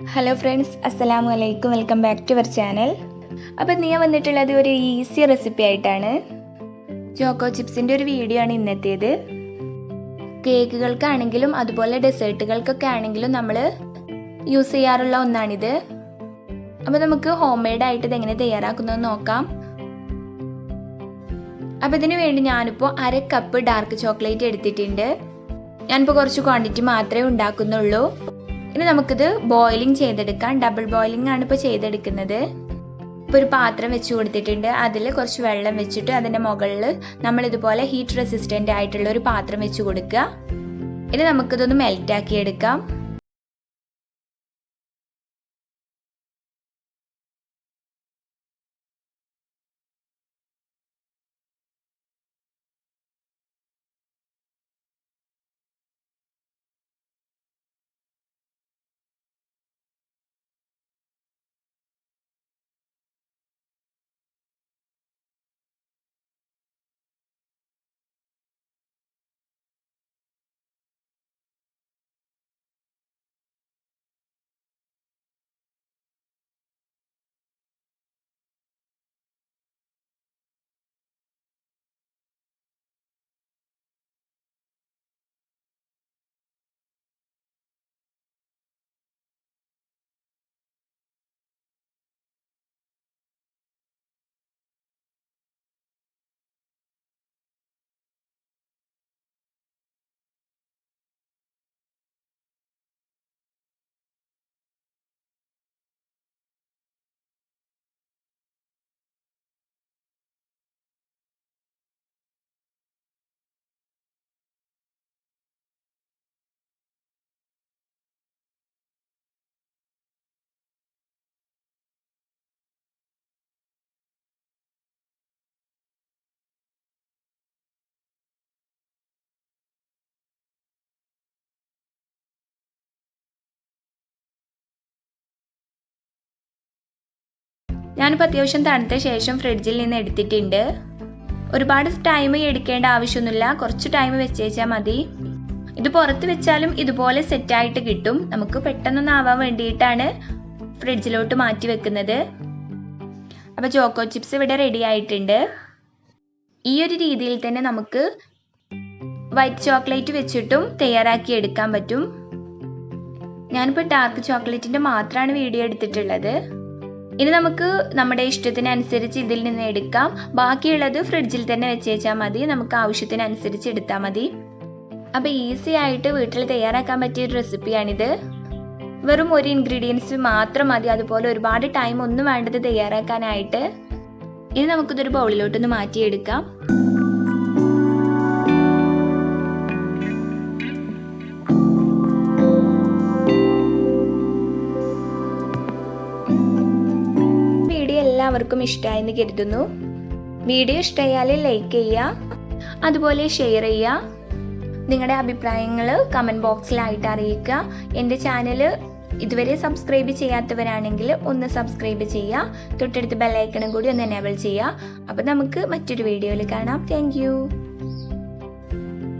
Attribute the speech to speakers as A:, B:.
A: Hello friends, അസ്സലാമു അലൈക്കും. Welcome back to our channel. അപ്പോൾ ഞാൻ വന്നിട്ടുള്ളത് ഒരു ഈസി റെസിപ്പി ആയിട്ടാണ്. ചോക്കോ ചിപ്സിൻ്റെ ഒരു വീഡിയോ ആണ് ഇന്നത്തേത്. കേക്കുകൾക്കാണെങ്കിലും അതുപോലെ ഡെസേർട്ടുകൾക്കൊക്കെ ആണെങ്കിലും നമ്മൾ യൂസ് ചെയ്യാറുള്ള ഒന്നാണിത്. അപ്പോൾ നമുക്ക് ഹോം മെയ്ഡ് ആയിട്ട് ഇതെങ്ങനെ തയ്യാറാക്കുന്നതെന്ന് നോക്കാം. അപ്പോൾ ഇതിനു വേണ്ടി ഞാനിപ്പോൾ 1/2 കപ്പ് ഡാർക്ക് ചോക്ലേറ്റ് എടുത്തിട്ടുണ്ട്. ഞാനിപ്പോൾ കുറച്ച് ക്വാണ്ടിറ്റി മാത്രമേ ഉണ്ടാക്കുന്നുള്ളൂ. ഇനി നമുക്കിത് ബോയിലിംഗ് ചെയ്തെടുക്കാം. ഡബിൾ ബോയിലിംഗ് ആണ് ഇപ്പോൾ ചെയ്തെടുക്കുന്നത്. ഇപ്പോൾ ഒരു പാത്രം വെച്ച് കൊടുത്തിട്ടുണ്ട്. അതിൽ കുറച്ച് വെള്ളം വെച്ചിട്ട് അതിൻ്റെ മുകളിൽ നമ്മളിതുപോലെ ഹീറ്റ് റെസിസ്റ്റൻ്റ് ആയിട്ടുള്ള ഒരു പാത്രം വെച്ച് കൊടുക്കുക. ഇനി നമുക്കിതൊന്ന് മെൽറ്റാക്കി എടുക്കാം. ഞാനിപ്പോൾ അത്യാവശ്യം തണുത്ത ശേഷം ഫ്രിഡ്ജിൽ നിന്ന് എടുത്തിട്ടുണ്ട്. ഒരുപാട് ടൈം എടുക്കേണ്ട ആവശ്യമൊന്നുമില്ല, കുറച്ച് ടൈം വെച്ചേച്ചാൽ മതി. ഇത് പുറത്ത് വെച്ചാലും ഇതുപോലെ സെറ്റായിട്ട് കിട്ടും. നമുക്ക് പെട്ടെന്നൊന്നും ആവാൻ വേണ്ടിയിട്ടാണ് ഫ്രിഡ്ജിലോട്ട് മാറ്റി വെക്കുന്നത്. അപ്പോൾ ചോക്കോ ചിപ്സ് ഇവിടെ റെഡി ആയിട്ടുണ്ട്. ഈ ഒരു രീതിയിൽ തന്നെ നമുക്ക് വൈറ്റ് ചോക്ലേറ്റ് വെച്ചിട്ടും തയ്യാറാക്കി എടുക്കാൻ പറ്റും. ഞാനിപ്പോൾ ഡാർക്ക് ചോക്ലേറ്റിൻ്റെ മാത്രമാണ് വീഡിയോ എടുത്തിട്ടുള്ളത്. ഇനി നമുക്ക് നമ്മുടെ ഇഷ്ടത്തിനനുസരിച്ച് ഇതിൽ നിന്ന് എടുക്കാം. ബാക്കിയുള്ളത് ഫ്രിഡ്ജിൽ തന്നെ വെച്ചേച്ചാൽ മതി. നമുക്ക് ആവശ്യത്തിനനുസരിച്ച് എടുത്താൽ മതി. അപ്പോൾ ഈസി ആയിട്ട് വീട്ടിൽ തയ്യാറാക്കാൻ പറ്റിയ ഒരു റെസിപ്പിയാണിത്. വെറും ഒരു ഇൻഗ്രീഡിയൻസ് മാത്രം മതി. അതുപോലെ ഒരുപാട് ടൈം ഒന്നും വേണ്ടത് തയ്യാറാക്കാനായിട്ട്. ഇനി നമുക്കിതൊരു ബൗളിലോട്ടൊന്ന് മാറ്റിയെടുക്കാം. എല്ലാവർക്കും ഇഷ്ടമായെന്ന് കരുതുന്നു. വീഡിയോ ഇഷ്ടമായാൽ ലൈക്ക് ചെയ്യുക, അതുപോലെ ഷെയർ ചെയ്യുക. നിങ്ങളുടെ അഭിപ്രായങ്ങൾ കമൻറ്റ് ബോക്സിലായിട്ട് അറിയിക്കുക. എൻ്റെ ചാനൽ ഇതുവരെ സബ്സ്ക്രൈബ് ചെയ്യാത്തവരാണെങ്കിൽ ഒന്ന് സബ്സ്ക്രൈബ് ചെയ്യുക. തൊട്ടടുത്ത് ബെല്ലൈക്കണും കൂടി ഒന്ന് എനേബിൾ ചെയ്യുക. അപ്പോൾ നമുക്ക് മറ്റൊരു വീഡിയോയിൽ കാണാം. താങ്ക്